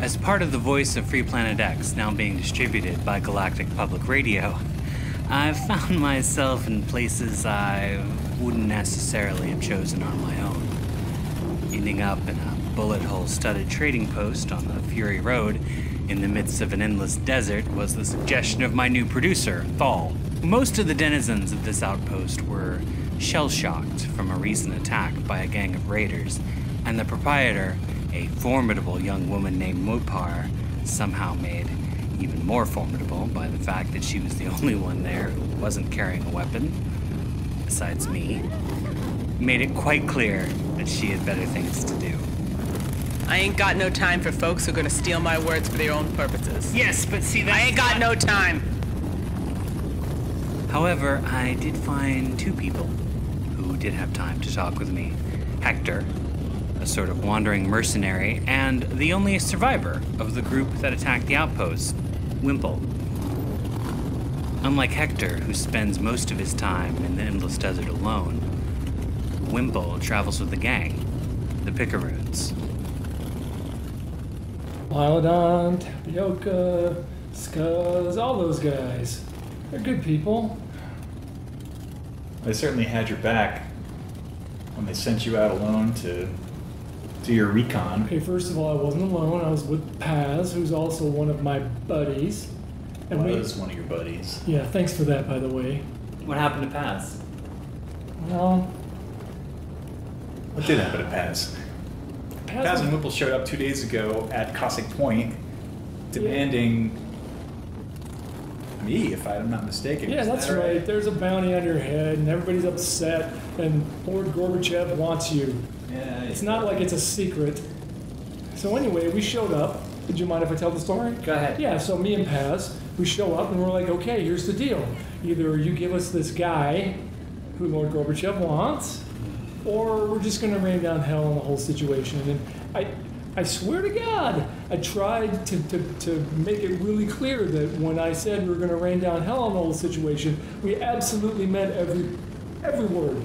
As part of the voice of Free Planet X, now being distributed by Galactic Public Radio, I've found myself in places I wouldn't necessarily have chosen on my own. Ending up in a bullet hole-studded trading post on the Fury Road in the midst of an endless desert was the suggestion of my new producer, Thal. Most of the denizens of this outpost were shell-shocked from a recent attack by a gang of raiders, and the proprietor, a formidable young woman named Mopar, somehow made even more formidable by the fact that she was the only one there who wasn't carrying a weapon, besides me, made it quite clear that she had better things to do. I ain't got no time for folks who are gonna steal my words for their own purposes. Yes, but see, that's I ain't got no time! However, I did find two people who did have time to talk with me. Hector, a sort of wandering mercenary, and the only survivor of the group that attacked the outpost, Wimple. Unlike Hector, who spends most of his time in the endless desert alone, Wimple travels with the gang, the Picaroons. Mylodon, Tapioca, Scuzz, all those guys. They're good people. They certainly had your back when they sent you out alone to do your recon. Okay, first of all, I wasn't alone. I was with Paz, who's also one of my buddies. And was one of your buddies. Yeah, thanks for that, by the way. What happened to Paz? Well, What did happen to Paz? Paz and Whimple showed up 2 days ago at Cossack Point, demanding me, if I'm not mistaken. Yeah, that's right. There's a bounty on your head, and everybody's upset, and Lord Gorbachev wants you. Yeah, It's not like it's a secret. So anyway, we showed up. Would you mind if I tell the story? Go ahead. Yeah, so me and Paz, we show up, and we're like, okay, here's the deal. Either you give us this guy who Lord Gorbachev wants, or we're just going to rain down hell on the whole situation. And I swear to God, I tried to make it really clear that when I said we were going to rain down hell on the whole situation, we absolutely meant every word.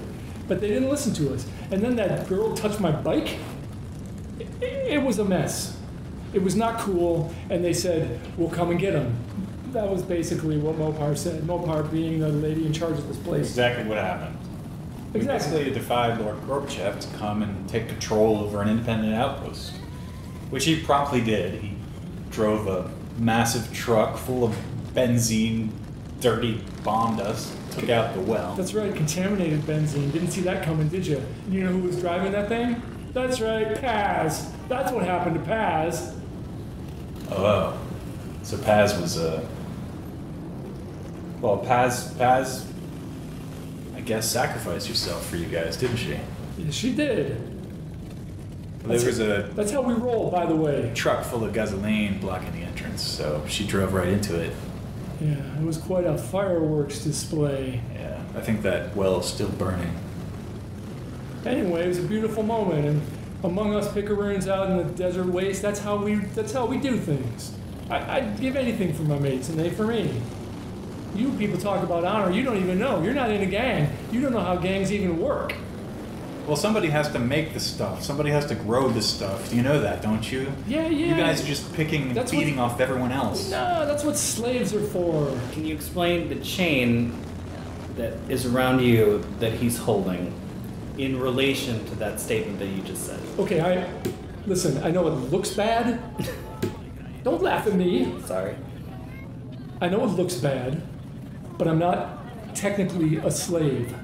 But they didn't listen to us. And then that girl touched my bike. It was a mess. It was not cool. And they said, we'll come and get him. That was basically what Mopar said. Mopar being the lady in charge of this place. Exactly what happened. We basically defied Lord Gorbachev to come and take control over an independent outpost, which he promptly did. He drove a massive truck full of benzene, dirty bombed us, took out the well. That's right, contaminated benzene. Didn't see that coming, did you? You know who was driving that thing? That's right, Paz. That's what happened to Paz. Oh, so Paz was well, Paz, I guess, sacrificed herself for you guys, didn't she? Yeah, she did. There was a That's how we roll, by the way. truck full of gasoline blocking the entrance, so she drove right into it. Yeah, it was quite a fireworks display. Yeah, I think that well is still burning. Anyway, it was a beautiful moment, and among us Picaroons out in the desert waste, that's how we do things. I'd give anything for my mates, and they for me. You people talk about honor, you don't even know. You're not in a gang. You don't know how gangs even work. Well, somebody has to make the stuff. Somebody has to grow the stuff. You know that, don't you? Yeah. You guys are just picking and feeding off everyone else. No, that's what slaves are for. Can you explain the chain that is around you that he's holding in relation to that statement that you just said? Okay, listen, I know it looks bad. Don't laugh at me. Sorry. I know it looks bad, but I'm not technically a slave.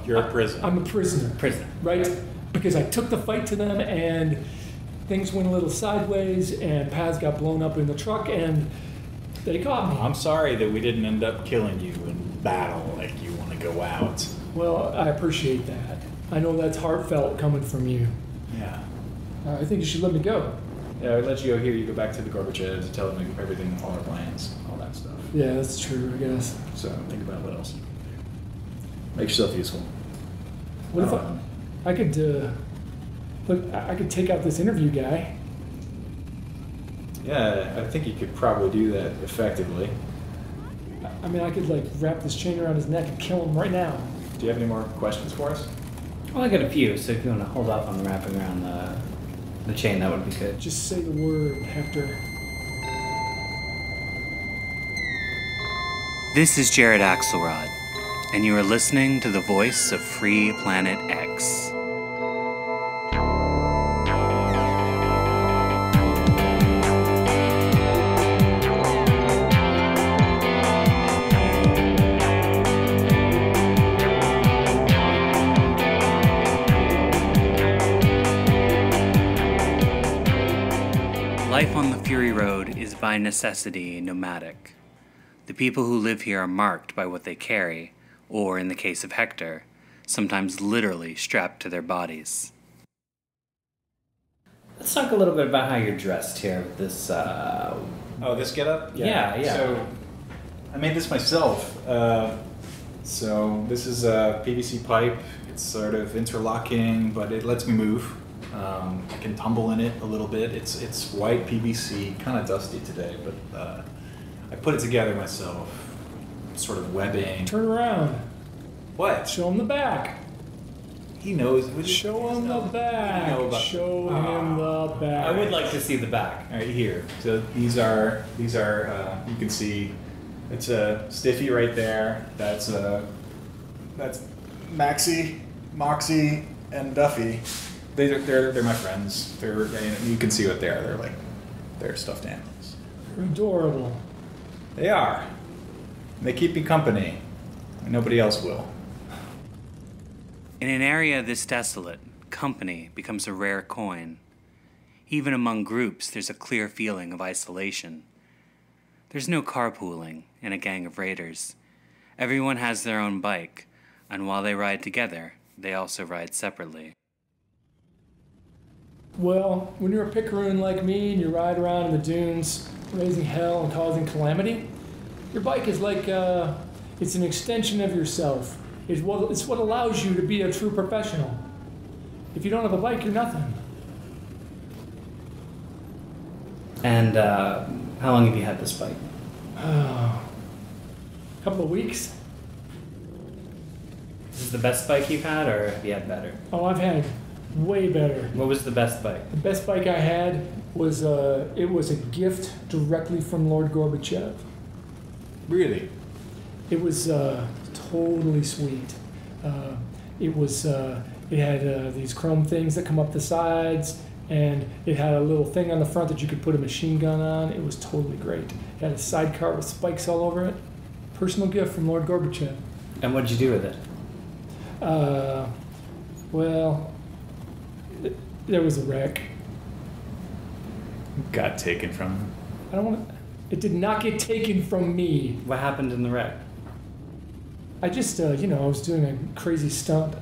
You're a prisoner. I'm a prisoner. Prisoner. Right? Because I took the fight to them and things went a little sideways and Paz got blown up in the truck and they caught me. I'm sorry that we didn't end up killing you in battle like you want to go out. Well, I appreciate that. I know that's heartfelt coming from you. Yeah. I think you should let me go. Yeah, I let you go here. You go back to the Gorbachev to tell them everything, all our plans, all that stuff. Yeah, that's true, I guess. So think about what else. Make yourself useful. What if I could, look, I could take out this interview guy. Yeah, I think you could probably do that effectively. I mean, I could like wrap this chain around his neck and kill him right now. Do you have any more questions for us? Well, I got a few, so if you want to hold off on wrapping around The chain, that would be good. Just say the word, Hector. This is Jared Axelrod, and you are listening to the voice of Free Planet X. Life on the Fury Road is by necessity nomadic. The people who live here are marked by what they carry, or in the case of Hector, sometimes literally strapped to their bodies. Let's talk a little bit about how you're dressed here with this, This getup? Yeah. So, I made this myself. So, this is a PVC pipe. It's sort of interlocking, but it lets me move. I can tumble in it a little bit. It's white PVC, kind of dusty today, but I put it together myself. Sort of webbing. Turn around. What? Show him the back. He knows. Show him the back. Show him the back. I would like to see the back. All right, here. So these are you can see it's a Stiffy right there. That's Maxie, Moxie, and Duffy. They're my friends. You can see what they are. They're stuffed animals. They're adorable. They are. They keep me company. Nobody else will. In an area this desolate, company becomes a rare coin. Even among groups, there's a clear feeling of isolation. There's no carpooling in a gang of raiders. Everyone has their own bike, and while they ride together, they also ride separately. Well, when you're a picaroon like me and you ride around in the dunes, raising hell and causing calamity, your bike is like, it's an extension of yourself. It's what allows you to be a true professional. If you don't have a bike, you're nothing. And how long have you had this bike? A couple of weeks. Is this the best bike you've had, or have you had better? Oh, I've had way better. What was the best bike? The best bike I had was it was a gift directly from Lord Gorbachev. Really? It was totally sweet. It had these chrome things that come up the sides, and it had a little thing on the front that you could put a machine gun on. It was totally great. It had a sidecar with spikes all over it. Personal gift from Lord Gorbachev. And what'd you do with it? There was a wreck. Got taken from him. It did not get taken from me. What happened in the wreck? I just, I was doing a crazy stunt.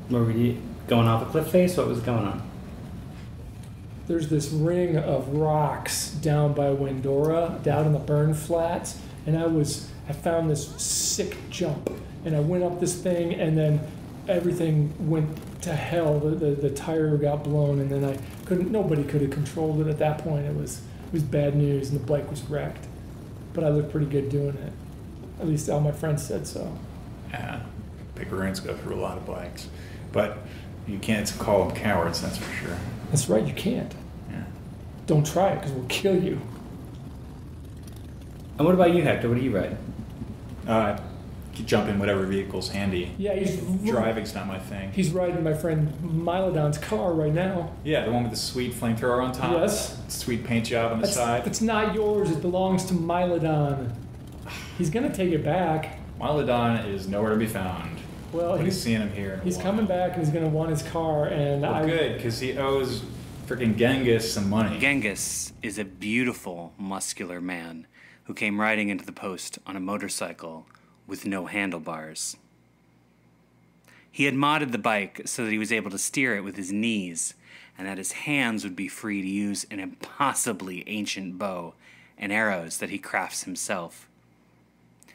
Were you going off a cliff face? What was going on? There's this ring of rocks down by Windora, down in the burn flats, and I found this sick jump, and I went up this thing, and then everything went to hell. The tire got blown, and then nobody could have controlled it at that point. It was bad news, and the bike was wrecked. But I looked pretty good doing it. At least all my friends said so. Yeah, picaroons go through a lot of bikes, but you can't call them cowards. That's for sure. That's right, you can't. Yeah. Don't try it, because we'll kill you. And what about you, Hector? What do you ride? You jump in whatever vehicle's handy. Yeah, Driving's not my thing. He's riding my friend Mylodon's car right now. Yeah, the one with the sweet flamethrower on top. Yes. Sweet paint job on the side. It's not yours. It belongs to Mylodon. He's gonna take it back. Mylodon is nowhere to be found. Well, he's seeing him here. He's coming back, and he's gonna want his car. And good, because he owes freaking Genghis some money. Genghis is a beautiful, muscular man who came riding into the post on a motorcycle with no handlebars. He had modded the bike so that he was able to steer it with his knees, and that his hands would be free to use an impossibly ancient bow and arrows that he crafts himself.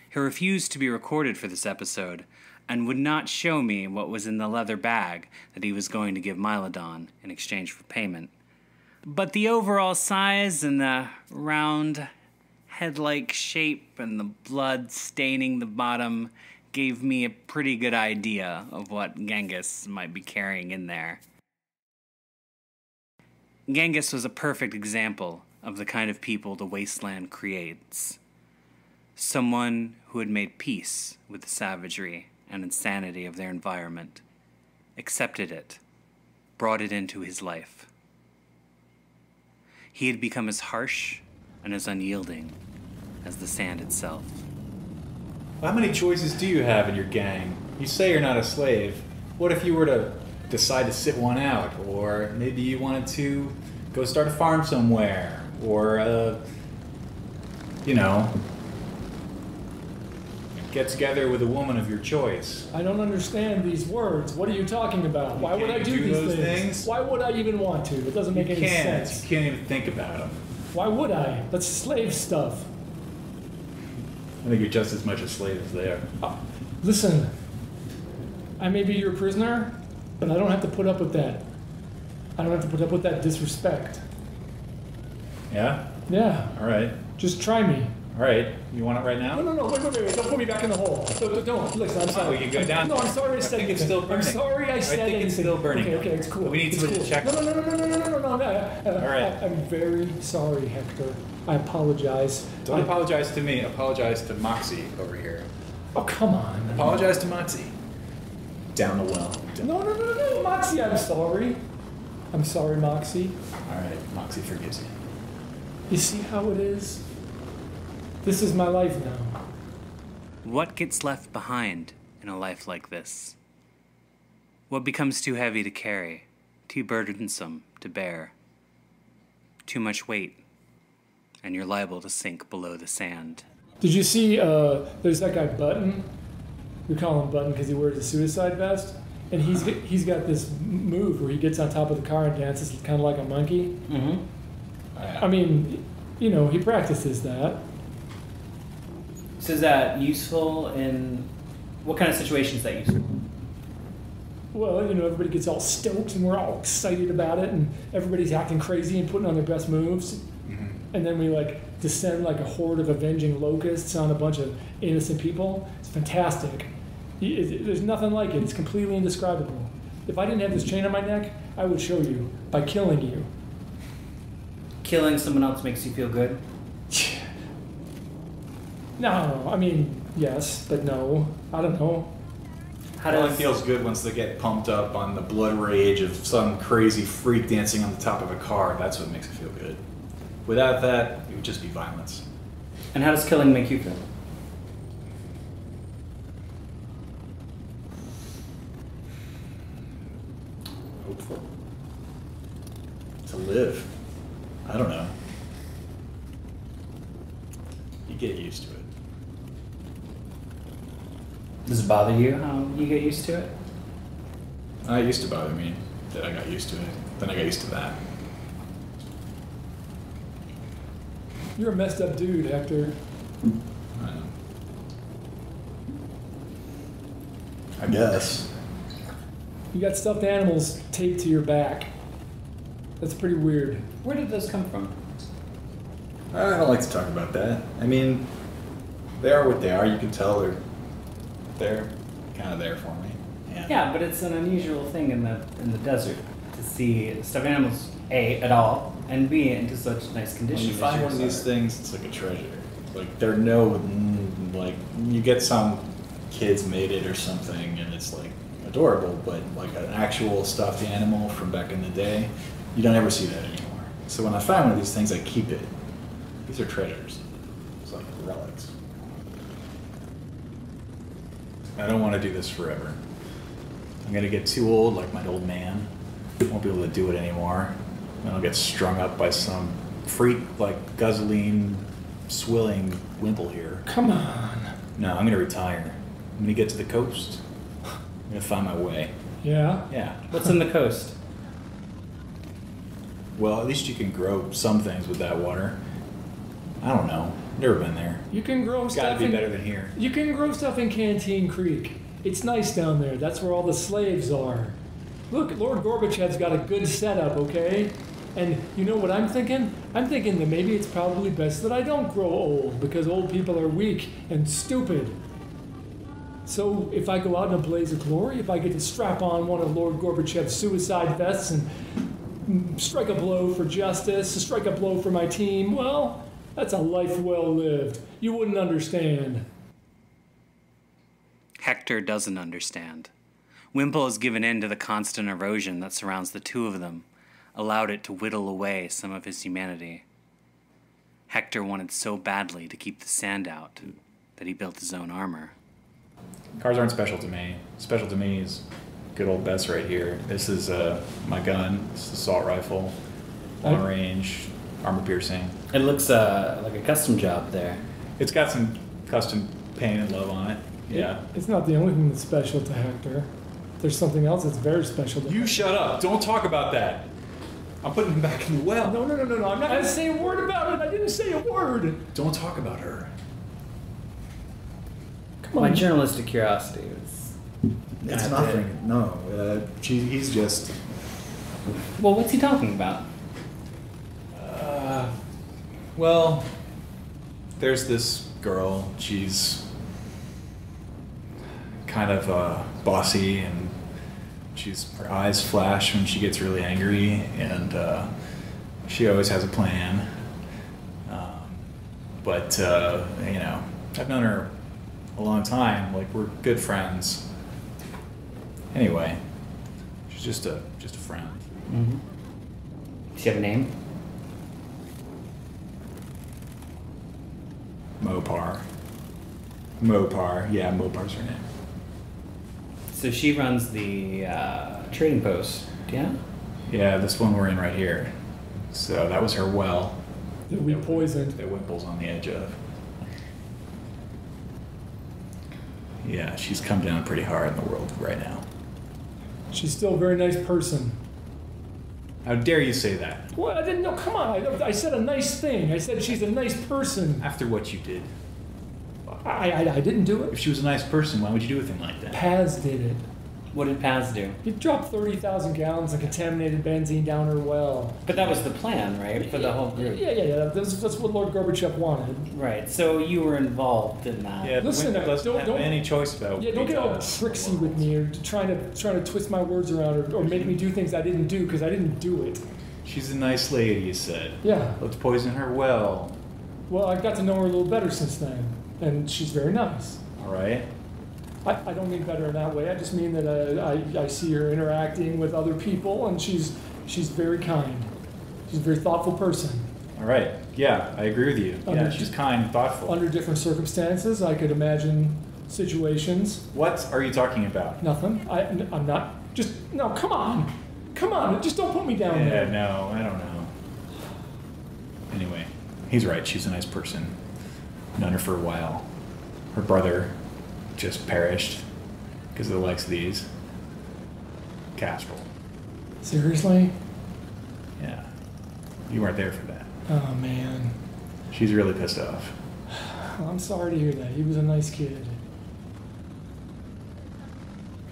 He refused to be recorded for this episode and would not show me what was in the leather bag that he was going to give Mylodon in exchange for payment. But the overall size and the round head-like shape and the blood staining the bottom gave me a pretty good idea of what Genghis might be carrying in there. Genghis was a perfect example of the kind of people the wasteland creates. Someone who had made peace with the savagery and insanity of their environment, accepted it, brought it into his life. He had become as harsh and as unyielding as the sand itself. How many choices do you have in your gang? You say you're not a slave. What if you were to decide to sit one out? Or maybe you wanted to go start a farm somewhere? Or, get together with a woman of your choice. I don't understand these words. What are you talking about? Why would I do these those things? Why would I even want to? It doesn't make any sense. You can't even think about them. Why would I? That's slave stuff. I think you're just as much a slave as they are. Listen, I may be your prisoner, but I don't have to put up with that. I don't have to put up with that disrespect. Yeah? Yeah. All right. Just try me. All right. You want it right now? No, wait. Don't put me back in the hole. Don't. Listen, I'm sorry. We can go down. No, I'm sorry I said think it's anything. still burning. I'm sorry I said anything. I think it's still burning. Okay, it's cool. We need it's to cool. check. No. All right. I'm very sorry, Hector. I apologize. Don't apologize to me. Apologize to Moxie over here. Oh, come on. Apologize to Moxie. Down the well. No, Moxie, I'm sorry. I'm sorry, Moxie. All right. Moxie forgives you. You see how it is? This is my life now. What gets left behind in a life like this? What becomes too heavy to carry, too burdensome to bear? Too much weight, and you're liable to sink below the sand. Did you see, there's that guy Button? We call him Button because he wears a suicide vest. And he's got this move where he gets on top of the car and dances kind of like a monkey. Mm-hmm. I mean, he practices that. So is that useful in what kind of situation is that useful? Well, everybody gets all stoked and we're all excited about it and everybody's acting crazy and putting on their best moves. Mm-hmm. And then we descend like a horde of avenging locusts on a bunch of innocent people. It's fantastic. There's nothing like it. It's completely indescribable. If I didn't have this chain on my neck, I would show you by killing you. Killing someone else makes you feel good? No, I mean, yes, but no. I don't know. How It only does feels good once they get pumped up on the blood rage of some crazy freak dancing on the top of a car. That's what makes it feel good. Without that, it would just be violence. And how does killing make you feel? Hopeful. To live. I don't know. You get used to it. Does it bother you how you get used to it? It used to bother me that I got used to it. Then I got used to that. You're a messed up dude, Hector. I know. I guess. You got stuffed animals taped to your back. That's pretty weird. Where did those come from? I don't like to talk about that. I mean, they are what they are. You can tell they're kind of there for me. Yeah, but it's an unusual thing in the desert to see stuffed animals A at all and B into such nice When condition. you find one of these things, it's like a treasure. Like there are no you get some kids made it or something, and it's like adorable. But like an actual stuffed animal from back in the day, you don't ever see that anymore. So when I find one of these things, I keep it. These are treasures. It's like relics. I don't want to do this forever. I'm gonna get too old, like my old man. Won't be able to do it anymore. And I'll get strung up by some freak like guzzling, swilling Wimple here. Come on. No, I'm gonna retire. I'm gonna get to the coast. I'm gonna find my way. Yeah? Yeah. What's in the coast? Well, at least you can grow some things with that water. I don't know. Never been there. You can grow It's stuff gotta be in, better than here. You can grow stuff in Canteen Creek. It's nice down there. That's where all the slaves are. Look, Lord Gorbachev's got a good setup, okay? And you know what I'm thinking? I'm thinking that maybe it's probably best that I don't grow old because old people are weak and stupid. So if I go out in a blaze of glory, if I get to strap on one of Lord Gorbachev's suicide vests and strike a blow for justice, to strike a blow for my team, well, that's a life well lived. You wouldn't understand. Hector doesn't understand. Wimple has given in to the constant erosion that surrounds the two of them, allowed it to whittle away some of his humanity. Hector wanted so badly to keep the sand out that he built his own armor. Cars aren't special to me. Special to me is good old Bess right here. This is my gun. It's an assault rifle, long range, armor piercing. It looks like a custom job there. It's got some custom paint and love on it. Yeah. It's not the only thing that's special to Hector. There's something else that's very special to You Hector. shut up. Don't talk about that. I'm putting him back in the well. No. I'm not going to say a word about it. I didn't say a word. Don't talk about her. Come on. My journalistic curiosity is... It's nothing. No. He's just... Well, what's he talking about? Well, there's this girl. She's kind of bossy, and her eyes flash when she gets really angry, and she always has a plan. But I've known her a long time. Like, we're good friends. Anyway, she's just a friend. Mm-hmm. Does she have a name? Mopar. Yeah, Mopar's her name. So she runs the trading post, yeah? Yeah, this one we're in right here. So that was her well. That we poisoned. That Wimple's on the edge of. Yeah, she's come down pretty hard in the world right now. She's still a very nice person. How dare you say that? What? I didn't know. Come on. I said a nice thing. I said she's a nice person. After what you did. I didn't do If it. she was a nice person, why would you do a thing like that? Paz did it. What did Paz do? He dropped 30,000 gallons of contaminated benzene down her well. But that was the plan, right? For the whole group. Yeah. That's what Lord Gorbachev wanted. Right, so you were involved in that. Yeah, Listen, Wimple doesn't have don't- any choice about Yeah, don't get all tricksy with me or trying to twist my words around or make me do things I didn't do because I didn't do it. She's a nice lady, you said. Yeah. Let's poison her well. Well, I got to know her a little better since then, and she's very nice. All right? I don't mean better in that way. I just mean that I see her interacting with other people, and she's very kind. She's a very thoughtful person. All right. Yeah, I agree with you. Yeah, she's kind and thoughtful. Under different circumstances, I could imagine situations. What are you talking about? Nothing. I'm not. Just no. Come on. Just don't put me down Yeah, there. no, I don't know. Anyway, he's right. She's a nice person. Known her for a while. Her brother just perished because of the likes of these. Castrol. Seriously? Yeah. You weren't there for that. Oh man. She's really pissed off. Well, I'm sorry to hear that. He was a nice kid.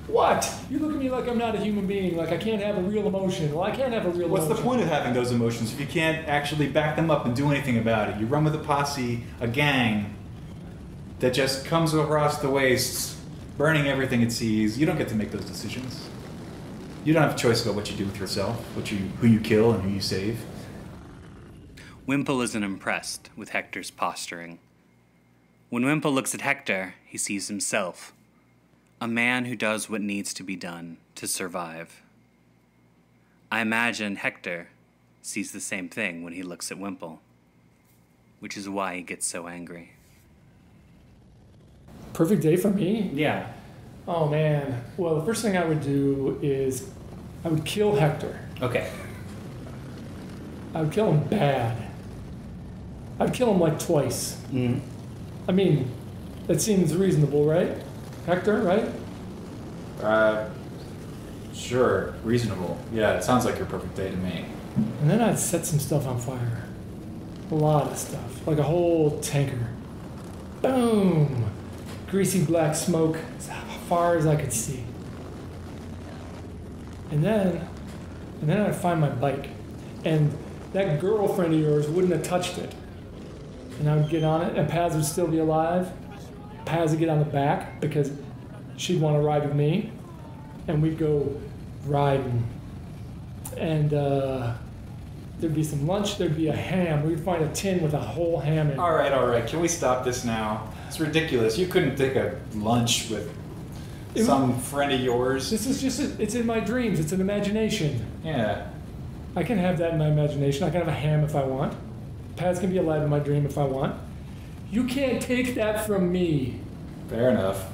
What? You look at me like I'm not a human being, like I can't have a real emotion. Well, I can't have a real What's emotion. the point of having those emotions if you can't actually back them up and do anything about it? You run with a posse, a gang, that just comes across the wastes, burning everything it sees. You don't get to make those decisions. You don't have a choice about what you do with yourself, who you kill and who you save. Wimple isn't impressed with Hector's posturing. When Wimple looks at Hector, he sees himself. A man who does what needs to be done to survive. I imagine Hector sees the same thing when he looks at Wimple, which is why he gets so angry. Perfect day for me? Yeah. Oh man. Well, the first thing I would do is I would kill Hector. Okay. I would kill him bad. I'd kill him like twice. Mm. I mean, that seems reasonable, right? Hector, right? Sure, reasonable. Yeah, it sounds like your perfect day to me. And then I'd set some stuff on fire. A lot of stuff. Like a whole tanker. Boom! Greasy black smoke as far as I could see. And then I'd find my bike. And that girlfriend of yours wouldn't have touched it. And I would get on it, and Paz would still be alive. Paz would get on the back because she'd want to ride with me. And we'd go riding. and there'd be some lunch, there'd be a ham. We'd find a tin with a whole ham in it. All right. Can we stop this now? It's ridiculous. You couldn't take a lunch with some friend of yours. This is just, it's in my dreams. It's an imagination. Yeah. I can have that in my imagination. I can have a ham if I want. Paz can be alive in my dream if I want. You can't take that from me. Fair enough,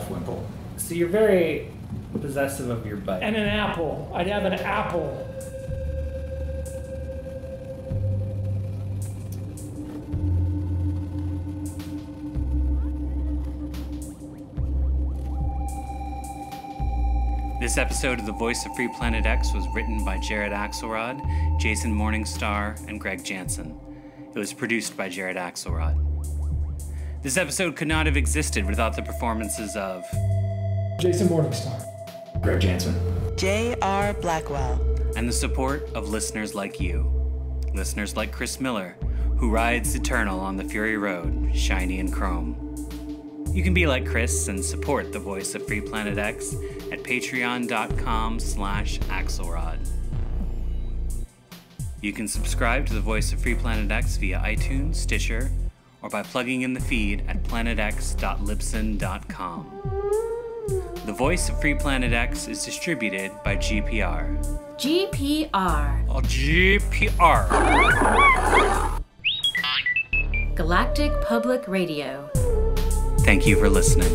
Wimple. So you're very possessive of your bite. And an apple. I'd have an apple. This episode of The Voice of Free Planet X was written by Jared Axelrod, Jason Morningstar, and Greg Janson. It was produced by Jared Axelrod. This episode could not have existed without the performances of Jason Morningstar, Greg Janson, J.R. Blackwell, and the support of listeners like you. Listeners like Chris Miller, who rides eternal on the Fury Road, shiny and chrome. You can be like Chris and support The Voice of Free Planet X at patreon.com/Axelrod. You can subscribe to The Voice of Free Planet X via iTunes, Stitcher, or by plugging in the feed at planetx.libsyn.com. The Voice of Free Planet X is distributed by GPR. GPR. Oh, GPR. Galactic Public Radio. Thank you for listening.